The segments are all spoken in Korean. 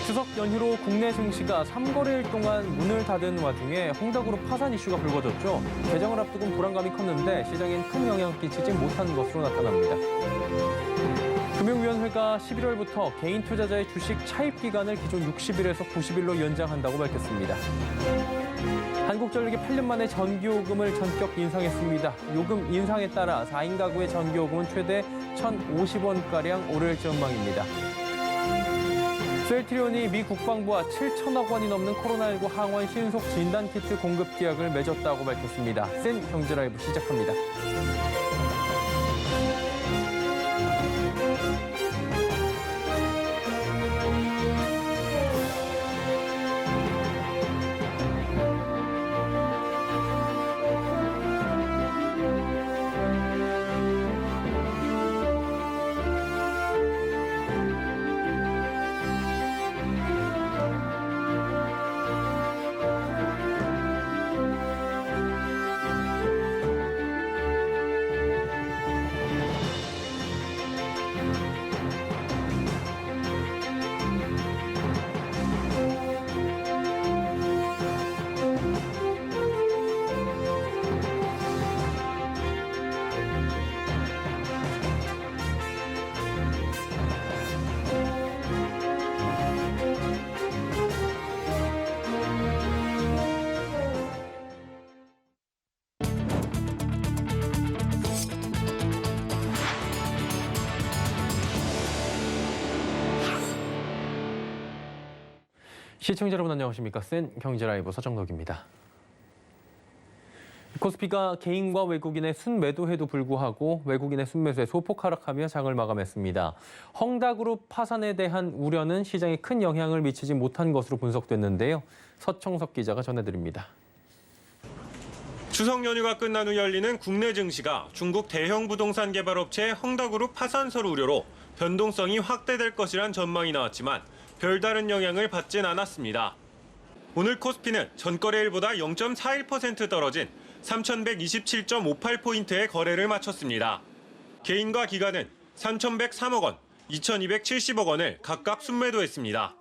추석 연휴로 국내 증시가 3거래일 동안 문을 닫은 와중에 헝다그룹 파산 이슈가 불거졌죠. 개장을 앞두고 불안감이 컸는데 시장엔 큰 영향을 끼치지 못한 것으로 나타납니다. 금융위원회가 11월부터 개인 투자자의 주식 차입 기간을 기존 60일에서 90일로 연장한다고 밝혔습니다. 한국전력이 8년 만에 전기요금을 전격 인상했습니다. 요금 인상에 따라 4인 가구의 전기요금은 최대 1,050원가량 오를 전망입니다. 셀트리온이 미 국방부와 7천억 원이 넘는 코로나19 항원 신속 진단키트 공급 계약을 맺었다고 밝혔습니다. 센 경제라이브 시작합니다. 시청자 여러분 안녕하십니까? 센 경제라이브 서정덕입니다. 코스피가 개인과 외국인의 순매도에도 불구하고 외국인의 순매수에 소폭 하락하며 장을 마감했습니다. 헝다그룹 파산에 대한 우려는 시장에 큰 영향을 미치지 못한 것으로 분석됐는데요. 서청석 기자가 전해드립니다. 추석 연휴가 끝난 후 열리는 국내 증시가 중국 대형 부동산 개발업체 헝다그룹 파산설 우려로 변동성이 확대될 것이란 전망이 나왔지만 별다른 영향을 받진 않았습니다. 오늘 코스피는 전거래일보다 0.41% 떨어진 3,127.58포인트의 거래를 마쳤습니다. 개인과 기관은 3,103억 원, 2,270억 원을 각각 순매도했습니다.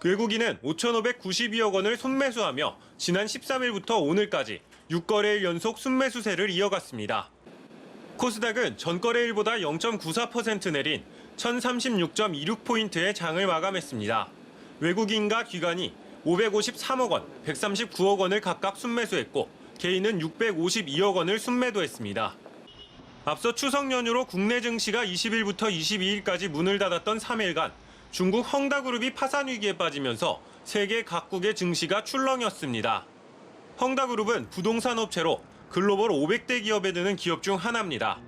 외국인은 5,592억 원을 순매수하며 지난 13일부터 오늘까지 6거래일 연속 순매수세를 이어갔습니다. 코스닥은 전거래일보다 0.94% 내린 1,036.26포인트의 장을 마감했습니다. 외국인과 기관이 553억 원, 139억 원을 각각 순매수했고 개인은 652억 원을 순매도했습니다. 앞서 추석 연휴로 국내 증시가 20일부터 22일까지 문을 닫았던 3일간 중국 헝다그룹이 파산 위기에 빠지면서 세계 각국의 증시가 출렁였습니다. 헝다그룹은 부동산 업체로 글로벌 500대 기업에 드는 기업 중 하나입니다.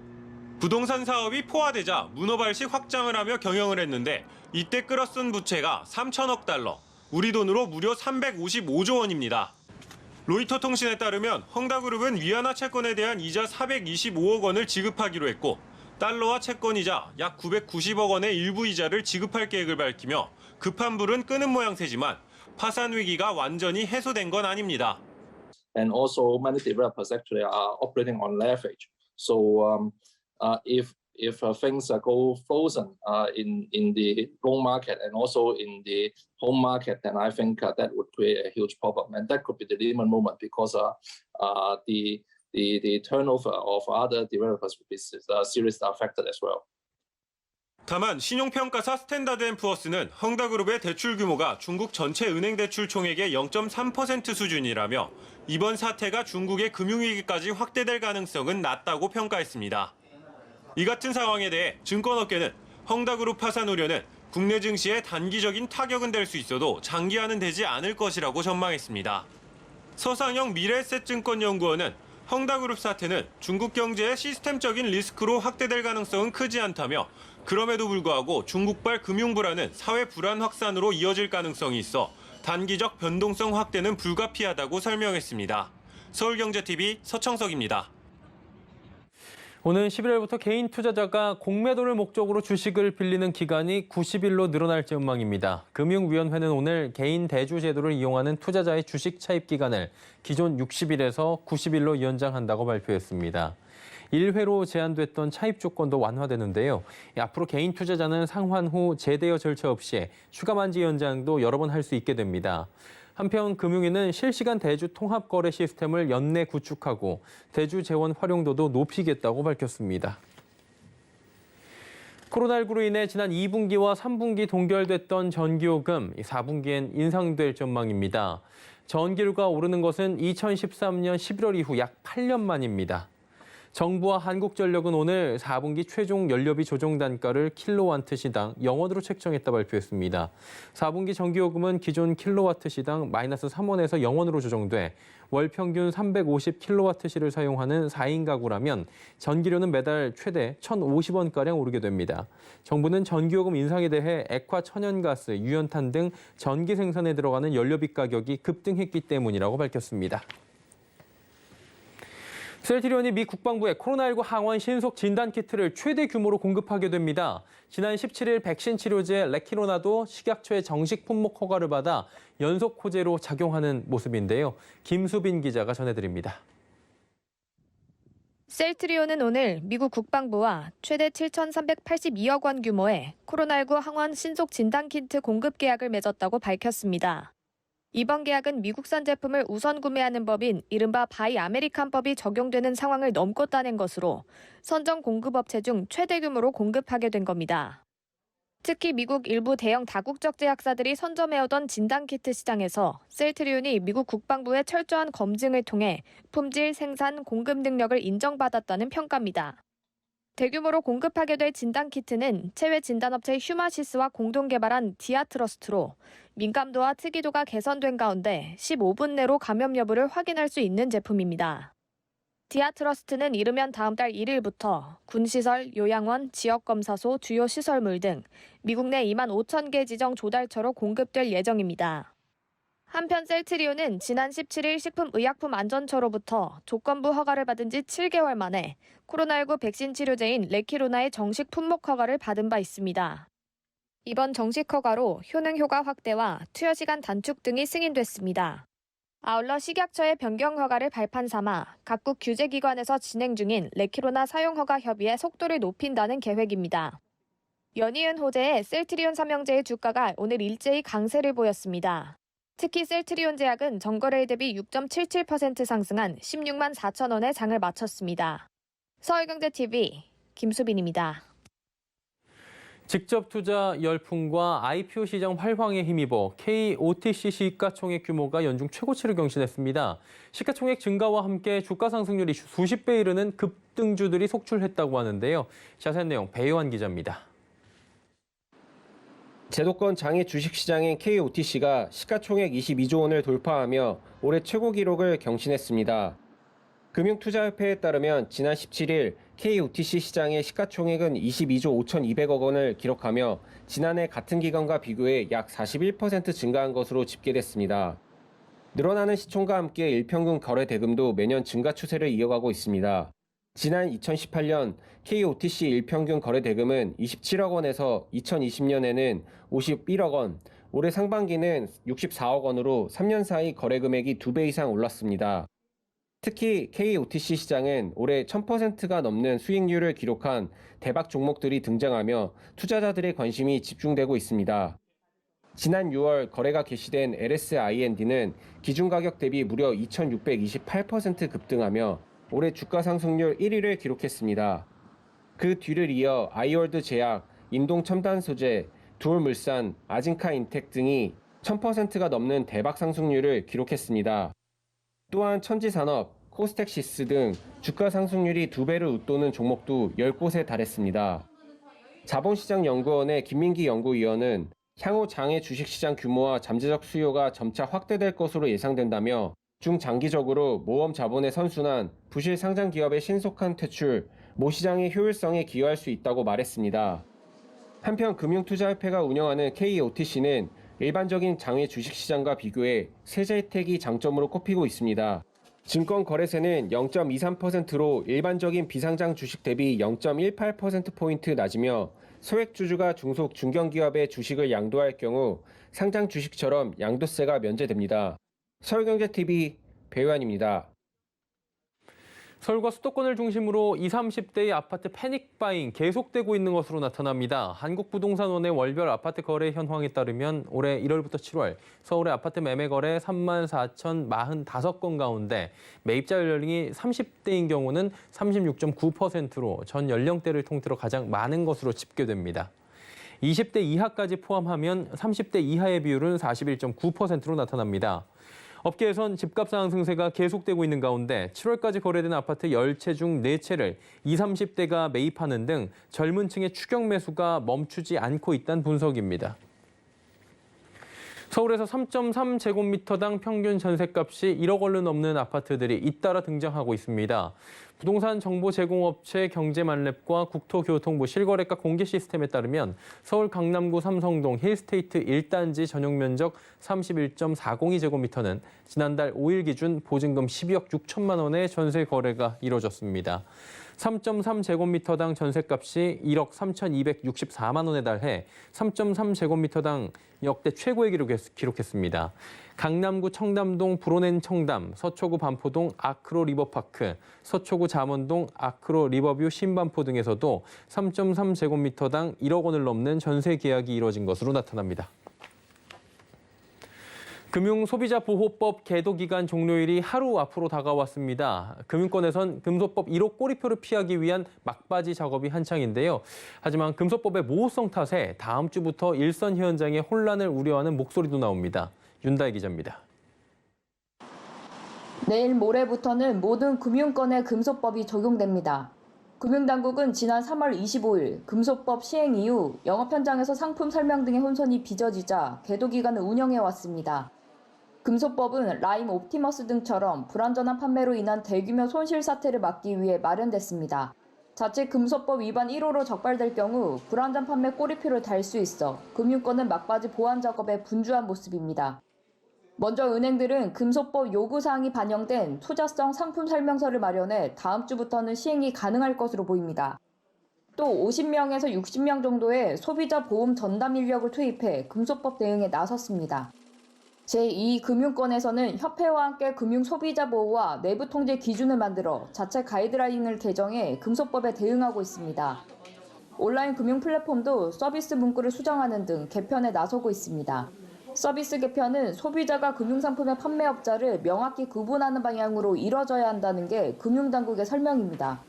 부동산 사업이 포화되자 문어발식 확장을 하며 경영을 했는데 이때 끌어쓴 부채가 3천억 달러, 우리 돈으로 무려 355조 원입니다. 로이터 통신에 따르면 헝다그룹은 위안화 채권에 대한 이자 425억 원을 지급하기로 했고 달러화 채권이자 약 990억 원의 일부 이자를 지급할 계획을 밝히며 급한 불은 끄는 모양새지만 파산 위기가 완전히 해소된 건 아닙니다. And also many developers actually are operating on leverage. So if things go frozen in the loan market and also in the home market, then I think that would create a huge problem, and that could be the Lehman moment because the turnover of other developers would be seriously affected as well. 다만 신용평가사 스탠다드앤푸어스는 헝다그룹의 대출 규모가 중국 전체 은행 대출 총액의 0.3% 수준이라며 이번 사태가 중국의 금융위기까지 확대될 가능성은 낮다고 평가했습니다. 이 같은 상황에 대해 증권업계는 헝다그룹 파산 우려는 국내 증시에 단기적인 타격은 될 수 있어도 장기화는 되지 않을 것이라고 전망했습니다. 서상영 미래에셋증권연구원은 헝다그룹 사태는 중국 경제의 시스템적인 리스크로 확대될 가능성은 크지 않다며 그럼에도 불구하고 중국발 금융 불안은 사회 불안 확산으로 이어질 가능성이 있어 단기적 변동성 확대는 불가피하다고 설명했습니다. 서울경제TV 서청석입니다. 오는 11월부터 개인 투자자가 공매도를 목적으로 주식을 빌리는 기간이 90일로 늘어날 전망입니다. 금융위원회는 오늘 개인 대주 제도를 이용하는 투자자의 주식 차입 기간을 기존 60일에서 90일로 연장한다고 발표했습니다. 1회로 제한됐던 차입 조건도 완화되는데요. 앞으로 개인 투자자는 상환 후 재대여 절차 없이 추가 만기 연장도 여러 번 할 수 있게 됩니다. 한편 금융위는 실시간 대주 통합 거래 시스템을 연내 구축하고 대주 재원 활용도도 높이겠다고 밝혔습니다. 코로나19로 인해 지난 2분기와 3분기 동결됐던 전기요금, 4분기엔 인상될 전망입니다. 전기료가 오르는 것은 2013년 11월 이후 약 8년 만입니다. 정부와 한국전력은 오늘 4분기 최종 연료비 조정 단가를 킬로와트 시당 0원으로 책정했다 발표했습니다. 4분기 전기요금은 기존 킬로와트 시당 마이너스 3원에서 0원으로 조정돼 월 평균 350킬로와트시를 사용하는 4인 가구라면 전기료는 매달 최대 1,050원가량 오르게 됩니다. 정부는 전기요금 인상에 대해 액화 천연가스, 유연탄 등 전기 생산에 들어가는 연료비 가격이 급등했기 때문이라고 밝혔습니다. 셀트리온이 미 국방부에 코로나19 항원 신속 진단키트를 최대 규모로 공급하게 됩니다. 지난 17일 백신 치료제 레키로나도 식약처의 정식 품목 허가를 받아 연속 호재로 작용하는 모습인데요. 김수빈 기자가 전해드립니다. 셀트리온은 오늘 미국 국방부와 최대 7,382억 원 규모의 코로나19 항원 신속 진단키트 공급 계약을 맺었다고 밝혔습니다. 이번 계약은 미국산 제품을 우선 구매하는 법인 이른바 바이 아메리칸법이 적용되는 상황을 넘고 따낸 것으로 선정 공급업체 중 최대 규모로 공급하게 된 겁니다. 특히 미국 일부 대형 다국적 제약사들이 선점해오던 진단키트 시장에서 셀트리온이 미국 국방부의 철저한 검증을 통해 품질, 생산, 공급 능력을 인정받았다는 평가입니다. 대규모로 공급하게 될 진단키트는 체외 진단업체 휴마시스와 공동 개발한 디아트러스트로 민감도와 특이도가 개선된 가운데 15분 내로 감염 여부를 확인할 수 있는 제품입니다. 디아트러스트는 이르면 다음 달 1일부터 군시설, 요양원, 지역검사소, 주요 시설물 등 미국 내 2만 5천 개 지정 조달처로 공급될 예정입니다. 한편 셀트리온은 지난 17일 식품의약품안전처로부터 조건부 허가를 받은 지 7개월 만에 코로나19 백신 치료제인 레키로나의 정식 품목 허가를 받은 바 있습니다. 이번 정식 허가로 효능 효과 확대와 투여 시간 단축 등이 승인됐습니다. 아울러 식약처의 변경 허가를 발판 삼아 각국 규제기관에서 진행 중인 레키로나 사용 허가 협의의 속도를 높인다는 계획입니다. 연이은 호재에 셀트리온 삼형제의 주가가 오늘 일제히 강세를 보였습니다. 특히 셀트리온 제약은 전거래일 대비 6.77% 상승한 16만 4천 원에 장을 마쳤습니다. 서울경제TV 김수빈입니다. 직접 투자 열풍과 IPO 시장 활황에 힘입어 KOTC 시가총액 규모가 연중 최고치를 경신했습니다. 시가총액 증가와 함께 주가 상승률이 수십 배 이르는 급등주들이 속출했다고 하는데요. 자세한 내용 배요한 기자입니다. 제도권 장외 주식시장인 KOTC가 시가총액 22조 원을 돌파하며 올해 최고 기록을 경신했습니다. 금융투자협회에 따르면 지난 17일 KOTC 시장의 시가총액은 22조 5,200억 원을 기록하며 지난해 같은 기간과 비교해 약 41% 증가한 것으로 집계됐습니다. 늘어나는 시총과 함께 일평균 거래 대금도 매년 증가 추세를 이어가고 있습니다. 지난 2018년 KOTC 일평균 거래 대금은 27억 원에서 2020년에는 51억 원, 올해 상반기는 64억 원으로 3년 사이 거래 금액이 2배 이상 올랐습니다. 특히 KOTC 시장은 올해 1000%가 넘는 수익률을 기록한 대박 종목들이 등장하며 투자자들의 관심이 집중되고 있습니다. 지난 6월 거래가 개시된 LSIND는 기준 가격 대비 무려 2628% 급등하며 올해 주가 상승률 1위를 기록했습니다. 그 뒤를 이어 아이월드 제약, 인동 첨단 소재, 두올물산, 아진카 인텍 등이 1000%가 넘는 대박 상승률을 기록했습니다. 또한 천지산업, 코스텍시스 등 주가 상승률이 2배를 웃도는 종목도 10곳에 달했습니다. 자본시장연구원의 김민기 연구위원은 향후 장외 주식시장 규모와 잠재적 수요가 점차 확대될 것으로 예상된다며 중장기적으로 모험 자본의 선순환, 부실 상장 기업의 신속한 퇴출, 모 시장의 효율성에 기여할 수 있다고 말했습니다. 한편 금융투자협회가 운영하는 KOTC는 일반적인 장외 주식시장과 비교해 세제 혜택이 장점으로 꼽히고 있습니다. 증권 거래세는 0.23%로 일반적인 비상장 주식 대비 0.18%포인트 낮으며 소액주주가 중속 중견기업의 주식을 양도할 경우 상장 주식처럼 양도세가 면제됩니다. 서울경제TV 배우환입니다. 서울과 수도권을 중심으로 20, 30대의 아파트 패닉 바잉 계속되고 있는 것으로 나타납니다. 한국부동산원의 월별 아파트 거래 현황에 따르면 올해 1월부터 7월 서울의 아파트 매매 거래 34,045건 가운데 매입자 연령이 30대인 경우는 36.9%로 전 연령대를 통틀어 가장 많은 것으로 집계됩니다. 20대 이하까지 포함하면 30대 이하의 비율은 41.9%로 나타납니다. 업계에선 집값 상승세가 계속되고 있는 가운데 7월까지 거래된 아파트 10채 중 4채를 20, 30대가 매입하는 등 젊은 층의 추격 매수가 멈추지 않고 있다는 분석입니다. 서울에서 3.3제곱미터당 평균 전셋값이 1억 원을 넘는 아파트들이 잇따라 등장하고 있습니다. 부동산 정보 제공업체 경제만렙과 국토교통부 실거래가 공개 시스템에 따르면 서울 강남구 삼성동 힐스테이트 1단지 전용 면적 31.402제곱미터는 지난달 5일 기준 보증금 12억 6천만 원의 전세 거래가 이뤄졌습니다. 3.3제곱미터당 전셋값이 1억 3,264만 원에 달해 3.3제곱미터당 역대 최고의 기록했습니다. 강남구 청담동 브로넨 청담, 서초구 반포동 아크로 리버파크, 서초구 잠원동 아크로 리버뷰 신반포 등에서도 3.3제곱미터당 1억 원을 넘는 전세 계약이 이뤄진 것으로 나타납니다. 금융소비자보호법 개도기간 종료일이 하루 앞으로 다가왔습니다. 금융권에선 금소법 1호 꼬리표를 피하기 위한 막바지 작업이 한창인데요. 하지만 금소법의 모호성 탓에 다음 주부터 일선 현장에 혼란을 우려하는 목소리도 나옵니다. 윤다혜 기자입니다. 내일 모레부터는 모든 금융권에 금소법이 적용됩니다. 금융당국은 지난 3월 25일 금소법 시행 이후 영업 현장에서 상품 설명 등의 혼선이 빚어지자 개도기간을 운영해왔습니다. 금소법은 라임 옵티머스 등처럼 불안전한 판매로 인한 대규모 손실 사태를 막기 위해 마련됐습니다. 자칫 금소법 위반 1호로 적발될 경우 불안전 판매 꼬리표를 달 수 있어 금융권은 막바지 보완 작업에 분주한 모습입니다. 먼저 은행들은 금소법 요구사항이 반영된 투자성 상품 설명서를 마련해 다음 주부터는 시행이 가능할 것으로 보입니다. 또 50명에서 60명 정도의 소비자 보험 전담 인력을 투입해 금소법 대응에 나섰습니다. 제2금융권에서는 협회와 함께 금융 소비자 보호와 내부 통제 기준을 만들어 자체 가이드라인을 개정해 금소법에 대응하고 있습니다. 온라인 금융 플랫폼도 서비스 문구를 수정하는 등 개편에 나서고 있습니다. 서비스 개편은 소비자가 금융상품의 판매업자를 명확히 구분하는 방향으로 이뤄져야 한다는 게 금융당국의 설명입니다.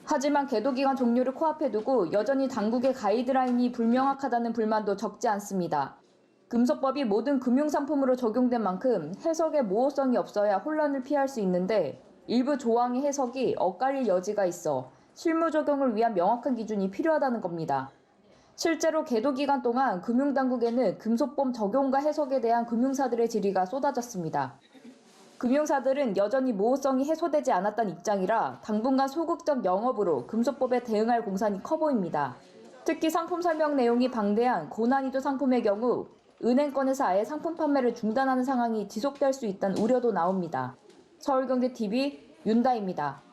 하지만 개도기간 종료를 코앞에 두고 여전히 당국의 가이드라인이 불명확하다는 불만도 적지 않습니다. 금소법이 모든 금융상품으로 적용된 만큼 해석에 모호성이 없어야 혼란을 피할 수 있는데 일부 조항의 해석이 엇갈릴 여지가 있어 실무 적용을 위한 명확한 기준이 필요하다는 겁니다. 실제로 개도 기간 동안 금융당국에는 금소법 적용과 해석에 대한 금융사들의 질의가 쏟아졌습니다. 금융사들은 여전히 모호성이 해소되지 않았다는 입장이라 당분간 소극적 영업으로 금소법에 대응할 공산이 커 보입니다. 특히 상품 설명 내용이 방대한 고난이도 상품의 경우 은행권에서 아예 상품 판매를 중단하는 상황이 지속될 수 있다는 우려도 나옵니다. 서울경제TV 윤다입니다.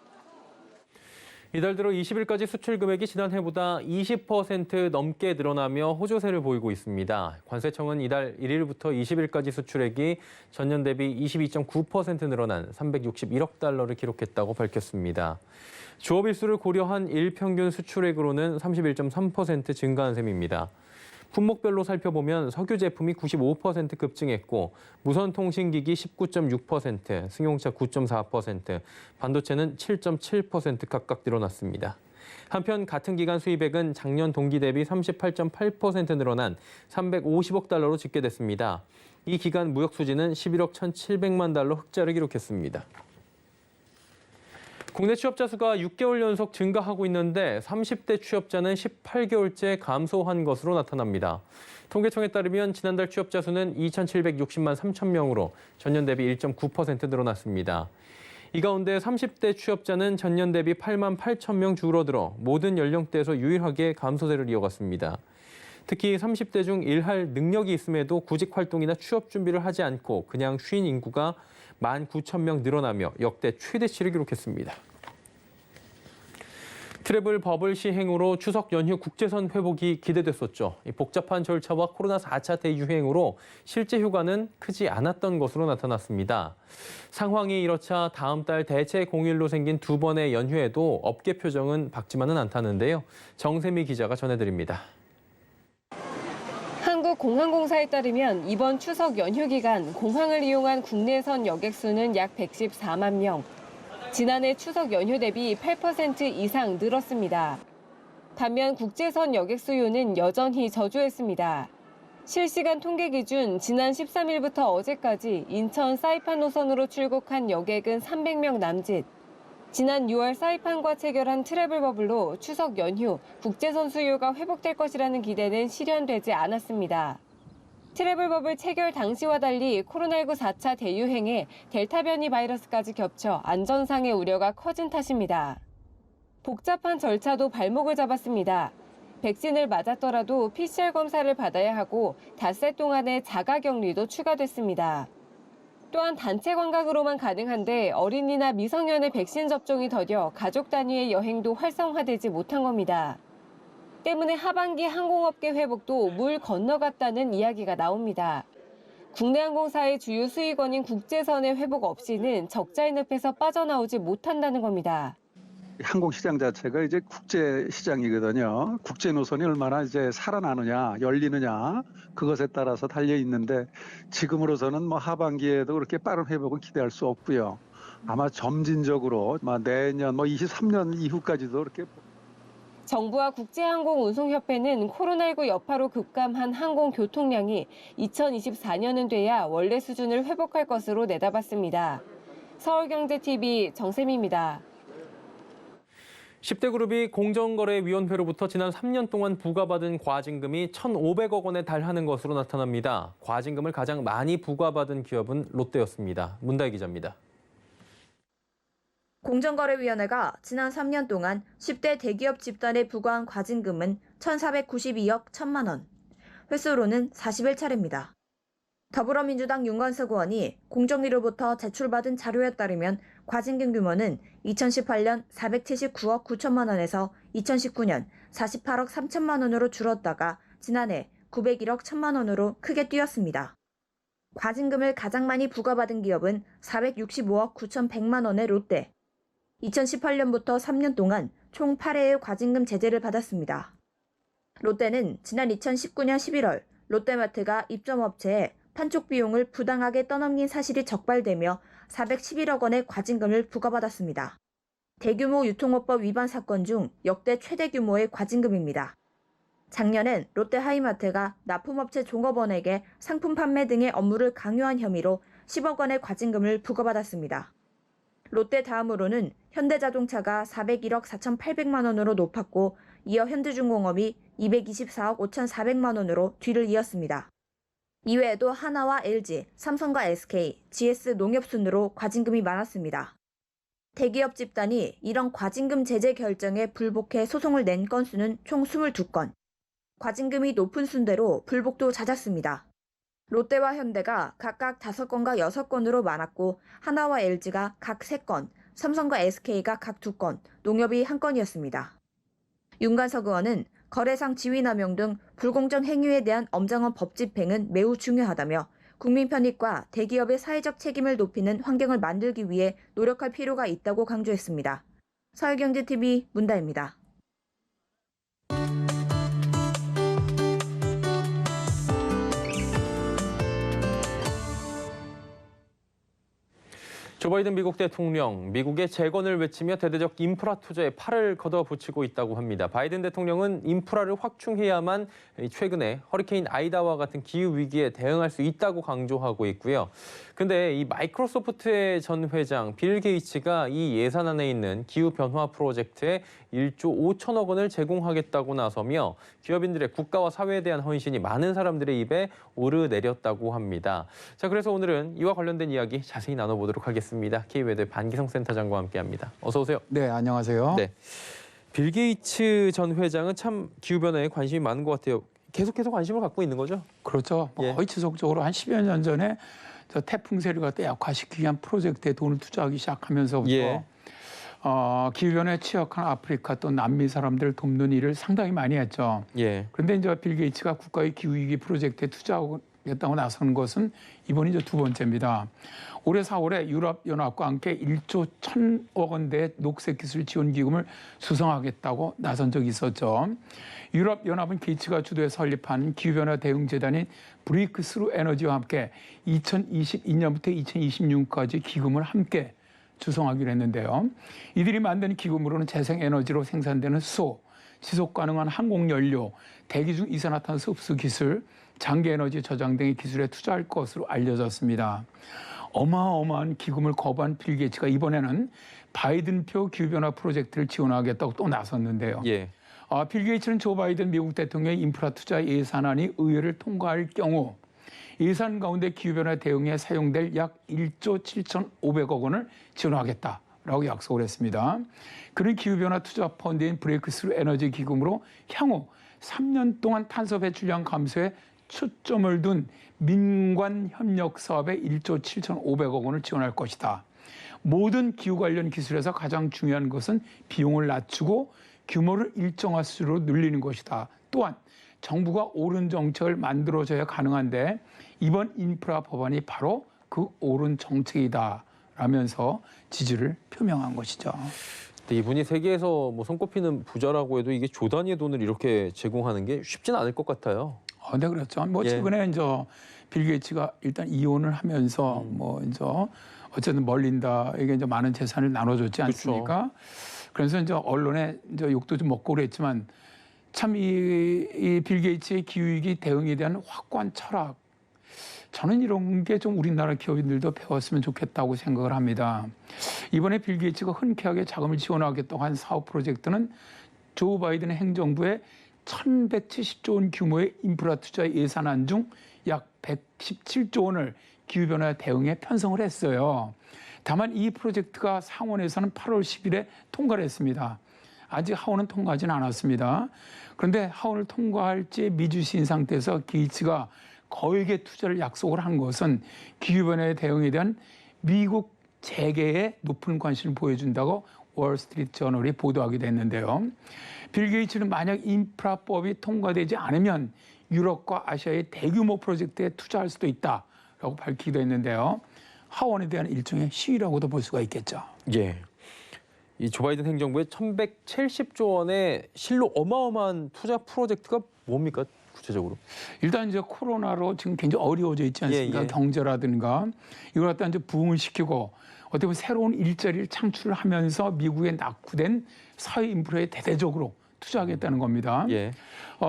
이달 들어 20일까지 수출 금액이 지난해보다 20% 넘게 늘어나며 호조세를 보이고 있습니다. 관세청은 이달 1일부터 20일까지 수출액이 전년 대비 22.9% 늘어난 361억 달러를 기록했다고 밝혔습니다. 주업 일수를 고려한 일평균 수출액으로는 31.3% 증가한 셈입니다. 품목별로 살펴보면 석유 제품이 95% 급증했고 무선통신기기 19.6%, 승용차 9.4%, 반도체는 7.7% 각각 늘어났습니다. 한편 같은 기간 수입액은 작년 동기 대비 38.8% 늘어난 350억 달러로 집계됐습니다. 이 기간 무역 수지는 11억 1,700만 달러 흑자를 기록했습니다. 국내 취업자 수가 6개월 연속 증가하고 있는데 30대 취업자는 18개월째 감소한 것으로 나타납니다. 통계청에 따르면 지난달 취업자 수는 2,760만 3천 명으로 전년 대비 1.9% 늘어났습니다. 이 가운데 30대 취업자는 전년 대비 8만 8천 명 줄어들어 모든 연령대에서 유일하게 감소세를 이어갔습니다. 특히 30대 중 일할 능력이 있음에도 구직 활동이나 취업 준비를 하지 않고 그냥 쉰 인구가 19,000명 늘어나며 역대 최대치를 기록했습니다. 트래블 버블 시행으로 추석 연휴 국제선 회복이 기대됐었죠. 이 복잡한 절차와 코로나 4차 대유행으로 실제 휴가는 크지 않았던 것으로 나타났습니다. 상황이 이렇자 다음 달 대체 공휴일로 생긴 두 번의 연휴에도 업계 표정은 밝지만은 않다는데요. 정세미 기자가 전해드립니다. 한국공항공사에 따르면 이번 추석 연휴 기간 공항을 이용한 국내선 여객 수는 약 114만 명. 지난해 추석 연휴 대비 8% 이상 늘었습니다. 반면 국제선 여객 수요는 여전히 저조했습니다. 실시간 통계 기준 지난 13일부터 어제까지 인천 사이판 노선으로 출국한 여객은 300명 남짓. 지난 6월 사이판과 체결한 트래블 버블로 추석 연휴 국제선 수요가 회복될 것이라는 기대는 실현되지 않았습니다. 트래블 버블 체결 당시와 달리 코로나19 4차 대유행에 델타 변이 바이러스까지 겹쳐 안전상의 우려가 커진 탓입니다. 복잡한 절차도 발목을 잡았습니다. 백신을 맞았더라도 PCR 검사를 받아야 하고 닷새 동안의 자가격리도 추가됐습니다. 또한 단체 관광으로만 가능한데 어린이나 미성년의 백신 접종이 더뎌 가족 단위의 여행도 활성화되지 못한 겁니다. 때문에 하반기 항공업계 회복도 물 건너갔다는 이야기가 나옵니다. 국내 항공사의 주요 수익원인 국제선의 회복 없이는 적자의 늪에서 빠져나오지 못한다는 겁니다. 항공시장 자체가 이제 국제시장이거든요. 국제 노선이 얼마나 이제 살아나느냐, 열리느냐, 그것에 따라서 달려 있는데 지금으로서는 뭐 하반기에도 그렇게 빠른 회복은 기대할 수 없고요. 아마 점진적으로 내년 23년 이후까지도 그렇게. 정부와 국제항공운송협회는 코로나19 여파로 급감한 항공 교통량이 2024년은 돼야 원래 수준을 회복할 것으로 내다봤습니다. 서울경제TV 정세미입니다. 10대 그룹이 공정거래위원회로부터 지난 3년 동안 부과받은 과징금이 1,500억 원에 달하는 것으로 나타납니다. 과징금을 가장 많이 부과받은 기업은 롯데였습니다. 문다희 기자입니다. 공정거래위원회가 지난 3년 동안 10대 대기업 집단에 부과한 과징금은 1,492억 1천만 원. 횟수로는 41차례입니다. 더불어민주당 윤관석 의원이 공정위로부터 제출받은 자료에 따르면 과징금 규모는 2018년 479억 9천만 원에서 2019년 48억 3천만 원으로 줄었다가 지난해 901억 1천만 원으로 크게 뛰었습니다. 과징금을 가장 많이 부과받은 기업은 465억 9,100만 원의 롯데. 2018년부터 3년 동안 총 8회의 과징금 제재를 받았습니다. 롯데는 지난 2019년 11월 롯데마트가 입점업체에 판촉 비용을 부당하게 떠넘긴 사실이 적발되며 411억 원의 과징금을 부과받았습니다. 대규모 유통업법 위반 사건 중 역대 최대 규모의 과징금입니다. 작년엔 롯데하이마트가 납품업체 종업원에게 상품 판매 등의 업무를 강요한 혐의로 10억 원의 과징금을 부과받았습니다. 롯데 다음으로는 현대자동차가 401억 4,800만 원으로 높았고 이어 현대중공업이 224억 5,400만 원으로 뒤를 이었습니다. 이외에도 하나와 LG, 삼성과 SK, GS 농협 순으로 과징금이 많았습니다. 대기업 집단이 이런 과징금 제재 결정에 불복해 소송을 낸 건수는 총 22건. 과징금이 높은 순대로 불복도 잦았습니다. 롯데와 현대가 각각 5건과 6건으로 많았고 하나와 LG가 각 3건, 삼성과 SK가 각 2건, 농협이 1건이었습니다. 윤관석 의원은 거래상 지위남용 등 불공정 행위에 대한 엄정한 법 집행은 매우 중요하다며 국민 편익과 대기업의 사회적 책임을 높이는 환경을 만들기 위해 노력할 필요가 있다고 강조했습니다. 서울경제TV 문다입니다. 조 바이든 미국 대통령, 미국의 재건을 외치며 대대적 인프라 투자에 팔을 걷어붙이고 있다고 합니다. 바이든 대통령은 인프라를 확충해야만 최근에 허리케인 아이다와 같은 기후 위기에 대응할 수 있다고 강조하고 있고요. 근데 이 마이크로소프트의 전 회장 빌 게이츠가 이 예산안에 있는 기후 변화 프로젝트에 1조 5천억 원을 제공하겠다고 나서며 기업인들의 국가와 사회에 대한 헌신이 많은 사람들의 입에 오르내렸다고 합니다. 자, 그래서 오늘은 이와 관련된 이야기 자세히 나눠보도록 하겠습니다. K웨더의 반기성 센터장과 함께합니다. 어서 오세요. 네, 안녕하세요. 네, 빌 게이츠 전 회장은 참 기후 변화에 관심이 많은 것 같아요. 계속해서 관심을 갖고 있는 거죠? 그렇죠. 거의 지속적으로 한 10여 년 전에 저 태풍 세력을 약화시키기 위한 프로젝트에 돈을 투자하기 시작하면서부터 기후변화에 취약한 아프리카 또 남미 사람들 돕는 일을 상당히 많이 했죠. 예. 그런데 이제 빌 게이츠가 국가의 기후위기 프로젝트에 투자하겠다고 나선 것은 이번이 이제 두 번째입니다. 올해 4월에 유럽연합과 함께 1조 1,000억 원대의 녹색기술 지원 기금을 수성하겠다고 나선 적이 있었죠. 유럽연합은 게이츠가 주도해 설립한 기후변화 대응재단인 브레이크스루 에너지와 함께 2022년부터 2026년까지 기금을 함께 주성하기로 했는데요. 이들이 만든 기금으로는 재생에너지로 생산되는 수소, 지속가능한 항공연료, 대기 중 이산화탄소 흡수 기술, 장기에너지 저장 등의 기술에 투자할 것으로 알려졌습니다. 어마어마한 기금을 거부한 빌 게이츠가 이번에는 바이든표 기후변화 프로젝트를 지원하겠다고 또 나섰는데요. 예. 빌 게이츠는 조 바이든 미국 대통령의 인프라 투자 예산안이 의회를 통과할 경우 예산 가운데 기후변화 대응에 사용될 약 1조 7,500억 원을 지원하겠다라고 약속을 했습니다. 그런 기후변화 투자 펀드인 브레이크스루 에너지 기금으로 향후 3년 동안 탄소 배출량 감소에 초점을 둔 민관 협력 사업에 1조 7,500억 원을 지원할 것이다. 모든 기후 관련 기술에서 가장 중요한 것은 비용을 낮추고 규모를 일정한 수로 늘리는 것이다. 또한 정부가 옳은 정책을 만들어줘야 가능한데 이번 인프라 법안이 바로 그 옳은 정책이다 라면서 지지를 표명한 것이죠. 근데 이분이 세계에서 뭐 손꼽히는 부자라고 해도 이게 조 단위의 돈을 이렇게 제공하는 게 쉽진 않을 것 같아요. 네, 그렇죠. 뭐 예. 최근에 이제 빌 게이츠가 일단 이혼을 하면서 뭐 이제 어쨌든 멀린다 이게 이제 많은 재산을 나눠줬지 않습니까? 그래서 이제 언론에 이제 욕도 좀 먹고 그랬지만 참 이 빌 게이츠의 기후위기 대응에 대한 확고한 철학, 저는 이런 게 좀 우리나라 기업인들도 배웠으면 좋겠다고 생각을 합니다. 이번에 빌 게이츠가 흔쾌하게 자금을 지원하겠다고 한 사업 프로젝트는 조 바이든 행정부의 1,170조 원 규모의 인프라 투자 예산안 중 약 117조 원을 기후변화 대응에 편성을 했어요. 다만 이 프로젝트가 상원에서는 8월 10일에 통과를 했습니다. 아직 하원은 통과하지는 않았습니다. 그런데 하원을 통과할지 미주시인 상태에서 게이츠가 거액의 투자를 약속을 한 것은 기후변화에 대응에 대한 미국 재계의 높은 관심을 보여준다고 월스트리트 저널이 보도하기도 했는데요. 빌 게이츠는 만약 인프라법이 통과되지 않으면 유럽과 아시아의 대규모 프로젝트에 투자할 수도 있다라고 밝히기도 했는데요. 하원에 대한 일종의 시위라고도 볼 수가 있겠죠. 예. 이 조 바이든 행정부의 1,170조 원의 실로 어마어마한 투자 프로젝트가 뭡니까 구체적으로? 일단 이제 코로나로 지금 굉장히 어려워져 있지 않습니까? 예. 경제라든가 이걸 갖다 이제 부흥을 시키고 어떻게 보면 새로운 일자리를 창출하면서 미국에 낙후된 사회 인프라에 대대적으로 투자하겠다는 겁니다. 예.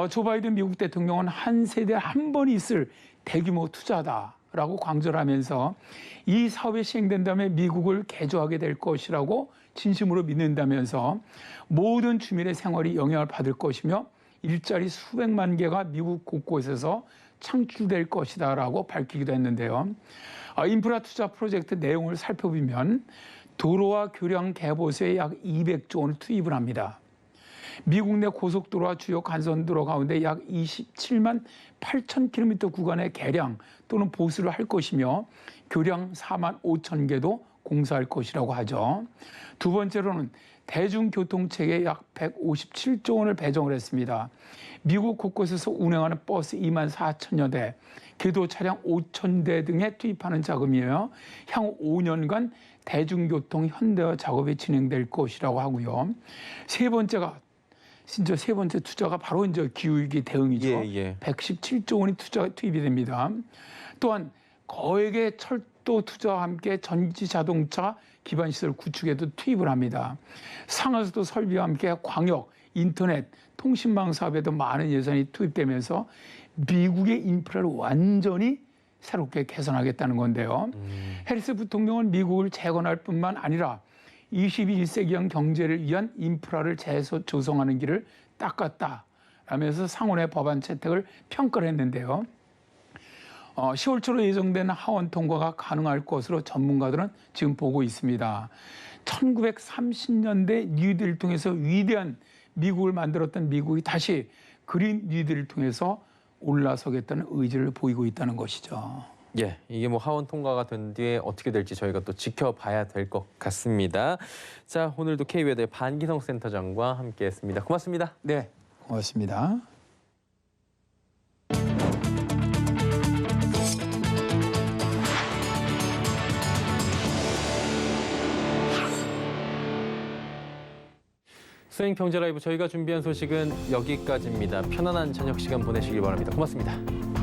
조 바이든 미국 대통령은 한 세대에 한 번 있을 대규모 투자다라고 강조를 하면서 이 사업이 시행된다면 미국을 개조하게 될 것이라고 진심으로 믿는다면서 모든 주민의 생활이 영향을 받을 것이며 일자리 수백만 개가 미국 곳곳에서 창출될 것이다라고 밝히기도 했는데요. 인프라 투자 프로젝트 내용을 살펴보면 도로와 교량 개보수에 약 200조 원을 투입을 합니다. 미국 내 고속도로와 주요 간선도로 가운데 약 27만 8천 킬로미터 구간의 개량 또는 보수를 할 것이며 교량 4만 5천 개도 공사할 것이라고 하죠. 두 번째로는 대중교통체계에 약 157조 원을 배정을 했습니다. 미국 곳곳에서 운행하는 버스 2만 4천여 대, 궤도 차량 5천 대 등에 투입하는 자금이에요. 향후 5년간 대중교통 현대화 작업이 진행될 것이라고 하고요. 세 번째 투자가 바로 이제 기후위기 대응이죠. 예. 117조 원이 투입이 됩니다. 또한 거액의 철도 투자와 함께 전기 자동차 기반 시설 구축에도 투입을 합니다. 상하수도 설비와 함께 광역, 인터넷, 통신망 사업에도 많은 예산이 투입되면서 미국의 인프라를 완전히 새롭게 개선하겠다는 건데요. 해리스 부통령은 미국을 재건할 뿐만 아니라 21세기형 경제를 위한 인프라를 재조성하는 길을 닦았다라면서 상원의 법안 채택을 평가를 했는데요. 10월 초로 예정된 하원 통과가 가능할 것으로 전문가들은 지금 보고 있습니다. 1930년대 뉴딜을 통해서 위대한 미국을 만들었던 미국이 다시 그린 뉴딜을 통해서 올라서겠다는 의지를 보이고 있다는 것이죠. 예, 이게 뭐 하원 통과가 된 뒤에 어떻게 될지 저희가 또 지켜봐야 될 것 같습니다. 자, 오늘도 K웨더의 반기성 센터장과 함께했습니다. 고맙습니다. 네, 고맙습니다. 수행경제 라이브 저희가 준비한 소식은 여기까지입니다. 편안한 저녁 시간 보내시길 바랍니다. 고맙습니다.